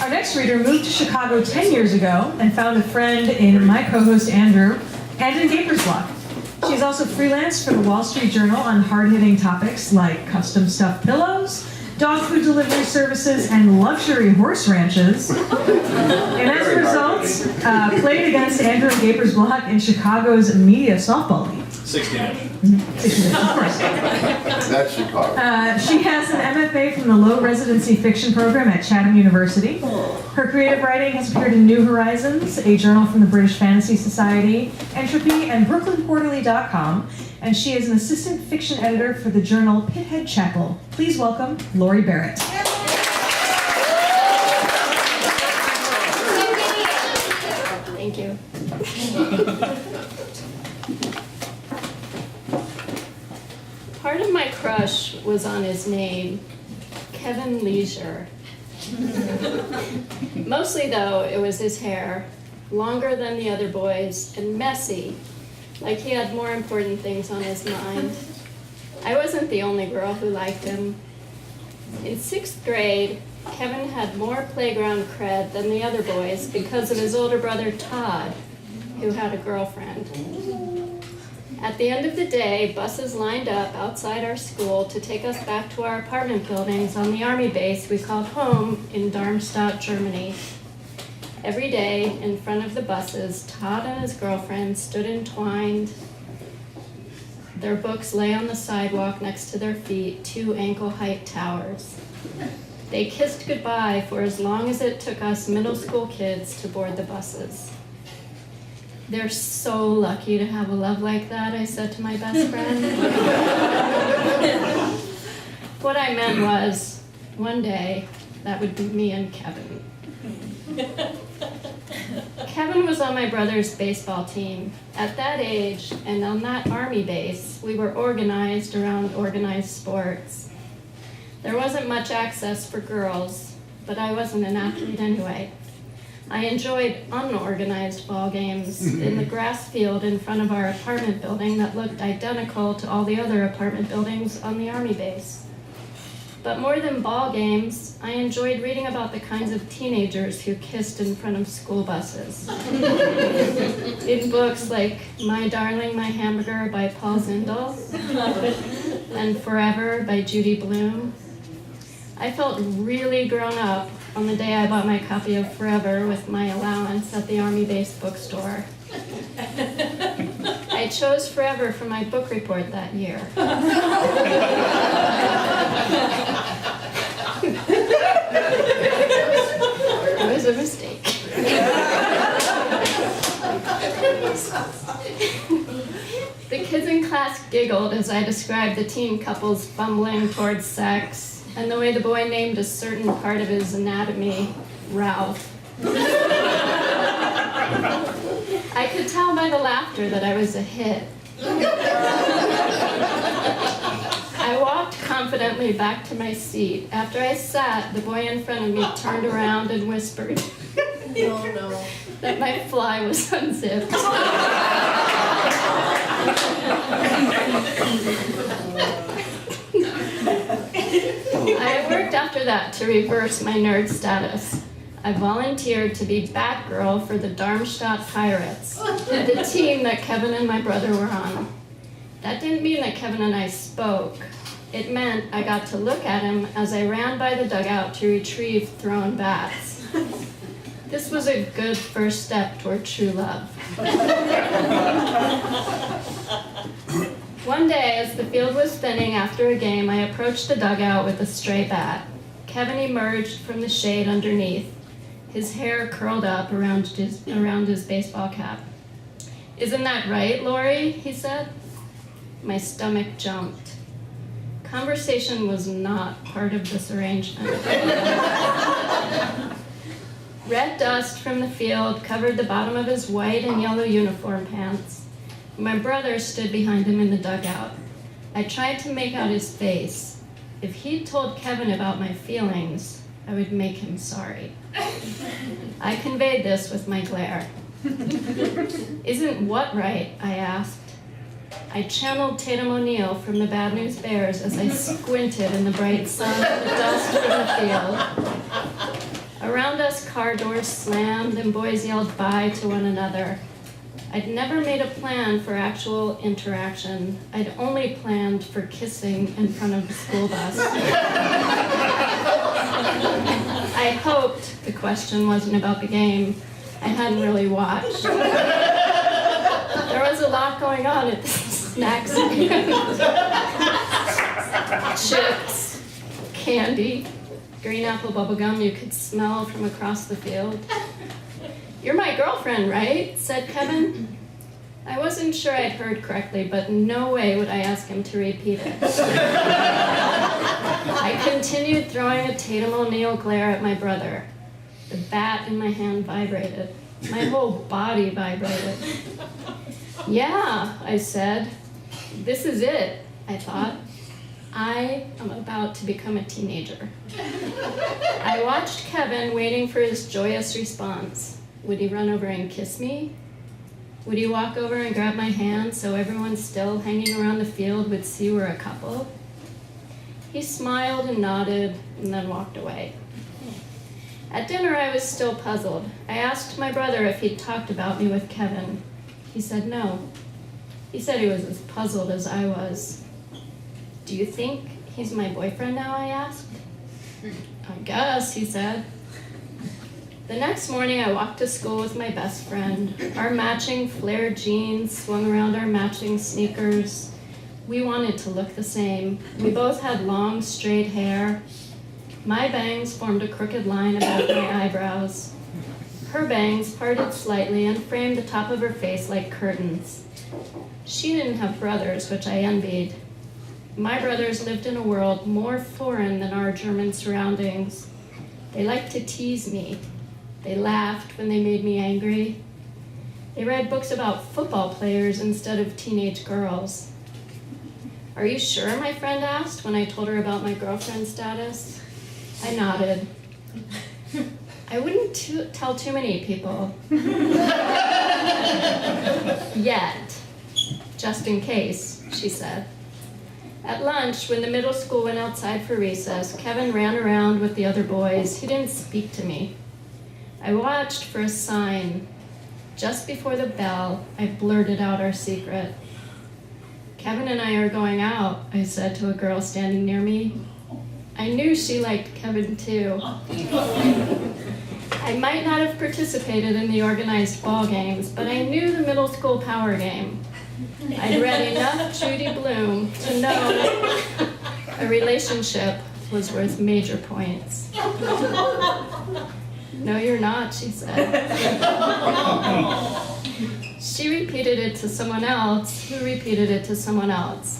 Our next reader moved to Chicago 10 years ago and found a friend in my co-host Andrew and in Gaper's Block. She's also freelanced for the Wall Street Journal on hard-hitting topics like custom stuffed pillows, dog food delivery services, and luxury horse ranches. And as a result, played against Andrew and Gaper's Block in Chicago's media softball league. 60 minutes. 60 minutes, of course. That's Chicago. She has an MFA from the Low Residency Fiction Program at Chatham University. Her creative writing has appeared in New Horizons, a journal from the British Fantasy Society, Entropy, and BrooklynQuarterly.com, and she is an assistant fiction editor for the journal Pithead Chapel. Please welcome Lori Barrett. Thank you. Part of my crush was on his name, Kevin Leisure. Mostly, though, it was his hair, longer than the other boys, and messy, like he had more important things on his mind. I wasn't the only girl who liked him. In 6th grade, Kevin had more playground cred than the other boys because of his older brother Todd, who had a girlfriend. At the end of the day, buses lined up outside our school to take us back to our apartment buildings on the army base we called home in Darmstadt, Germany. Every day, in front of the buses, Todd and his girlfriend stood entwined. Their books lay on the sidewalk next to their feet, 2 ankle-height towers. They kissed goodbye for as long as it took us middle school kids to board the buses. They're so lucky to have a love like that, I said to my best friend. What I meant was, one day, that would be me and Kevin. Kevin was on my brother's baseball team. At that age, and on that army base, we were organized around organized sports. There wasn't much access for girls, but I wasn't an athlete anyway. I enjoyed unorganized ball games in the grass field in front of our apartment building that looked identical to all the other apartment buildings on the army base. But more than ball games, I enjoyed reading about the kinds of teenagers who kissed in front of school buses. In books like My Darling, My Hamburger by Paul Zindel and Forever by Judy Blume. I felt really grown up on the day I bought my copy of Forever with my allowance at the Army Base bookstore. I chose Forever for my book report that year. It was a mistake. The kids in class giggled as I described the teen couples fumbling towards sex, and the way the boy named a certain part of his anatomy, Ralph. I could tell by the laughter that I was a hit. I walked confidently back to my seat. After I sat, the boy in front of me turned around and whispered that my fly was unzipped. I worked after that to reverse my nerd status. I volunteered to be Batgirl for the Darmstadt Pirates, the team that Kevin and my brother were on. That didn't mean that Kevin and I spoke. It meant I got to look at him as I ran by the dugout to retrieve thrown bats. This was a good first step toward true love. One day, as the field was thinning after a game, I approached the dugout with a stray bat. Kevin emerged from the shade underneath, his hair curled up around his baseball cap. "Isn't that right, Lori?" he said. My stomach jumped. Conversation was not part of this arrangement. Red dust from the field covered the bottom of his white and yellow uniform pants. My brother stood behind him in the dugout. I tried to make out his face. If he'd told Kevin about my feelings, I would make him sorry. I conveyed this with my glare. "Isn't what right?" I asked. I channeled Tatum O'Neal from the Bad News Bears as I squinted in the bright sun and the dust from the field. Around Around us, car doors slammed and boys yelled bye to one another. I'd never made a plan for actual interaction. I'd only planned for kissing in front of the school bus. I hoped the question wasn't about the game. I hadn't really watched. There was a lot going on at the snack stand. Chips, candy, green apple bubble gum you could smell from across the field. "You're my girlfriend, right?" said Kevin. I wasn't sure I'd heard correctly, but no way would I ask him to repeat it. I continued throwing a Tatum O'Neal glare at my brother. The bat in my hand vibrated. My whole body vibrated. "Yeah," I said. "This is it," I thought. I am about to become a teenager. I watched Kevin waiting for his joyous response. Would he run over and kiss me? Would he walk over and grab my hand so everyone still hanging around the field would see we're a couple? He smiled and nodded and then walked away. At dinner, I was still puzzled. I asked my brother if he'd talked about me with Kevin. He said no. He said he was as puzzled as I was. "Do you think he's my boyfriend now?" I asked. "I guess," he said. The next morning, I walked to school with my best friend. Our matching flared jeans swung around our matching sneakers. We wanted to look the same. We both had long, straight hair. My bangs formed a crooked line above my eyebrows. Her bangs parted slightly and framed the top of her face like curtains. She didn't have brothers, which I envied. My brothers lived in a world more foreign than our German surroundings. They liked to tease me. They laughed when they made me angry. They read books about football players instead of teenage girls. "Are you sure?" my friend asked when I told her about my girlfriend status. I nodded. "I wouldn't tell too many people." "Yet, just in case," she said. At lunch, when the middle school went outside for recess, Kevin ran around with the other boys. He didn't speak to me. I watched for a sign. Just before the bell, I blurted out our secret. "Kevin and I are going out," I said to a girl standing near me. I knew she liked Kevin too. I might not have participated in the organized ball games, but I knew the middle school power game. I'd read enough Judy Blume to know a relationship was worth major points. "No, you're not," she said. She repeated it to someone else, who repeated it to someone else.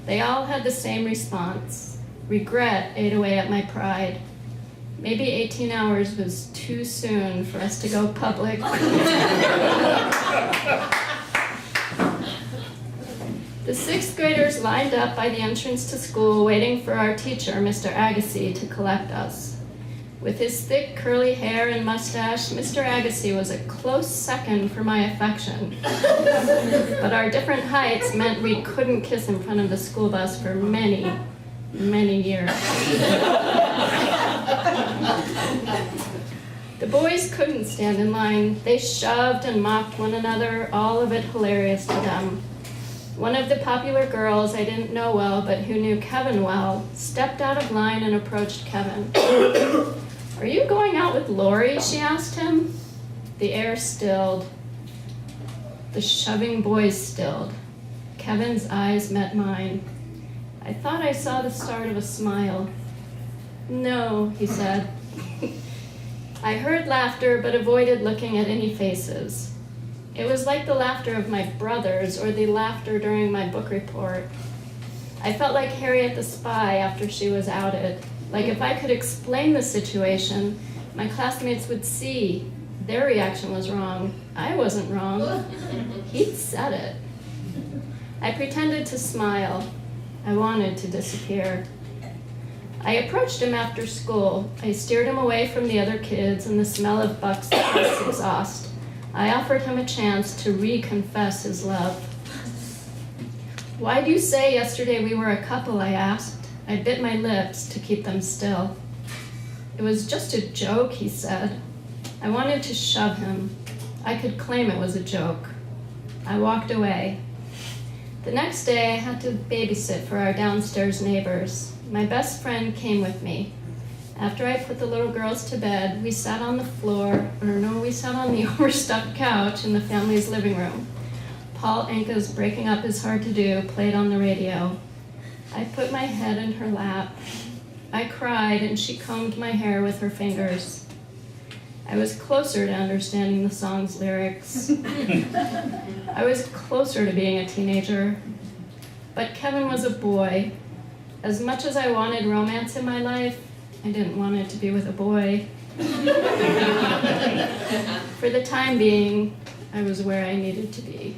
They all had the same response. Regret ate away at my pride. Maybe 18 hours was too soon for us to go public. The sixth graders lined up by the entrance to school waiting for our teacher, Mr. Agassi, to collect us. With his thick curly hair and mustache, Mr. Agassi was a close second for my affection. But our different heights meant we couldn't kiss in front of the school bus for many, many years. The boys couldn't stand in line. They shoved and mocked one another, all of it hilarious to them. One of the popular girls I didn't know well, but who knew Kevin well, stepped out of line and approached Kevin. "Are you going out with Lori?" she asked him. The air stilled. The shoving boys stilled. Kevin's eyes met mine. I thought I saw the start of a smile. "No," he said. I heard laughter, but avoided looking at any faces. It was like the laughter of my brothers or the laughter during my book report. I felt like Harriet the Spy after she was outed. Like if I could explain the situation, my classmates would see their reaction was wrong. I wasn't wrong. He'd said it. I pretended to smile. I wanted to disappear. I approached him after school. I steered him away from the other kids and the smell of Buck's exhaust. I offered him a chance to reconfess his love. "Why'd you say yesterday we were a couple?" I asked. I bit my lips to keep them still. It was just a joke, he said. I wanted to shove him. I could claim it was a joke. I walked away. The next day, I had to babysit for our downstairs neighbors. My best friend came with me. After I put the little girls to bed, we sat on the we sat on the overstuffed couch in the family's living room. Paul Anka's Breaking Up Is Hard to Do played on the radio. I put my head in her lap. I cried, and she combed my hair with her fingers. I was closer to understanding the song's lyrics. I was closer to being a teenager. But Kevin was a boy. As much as I wanted romance in my life, I didn't want it to be with a boy. For the time being, I was where I needed to be.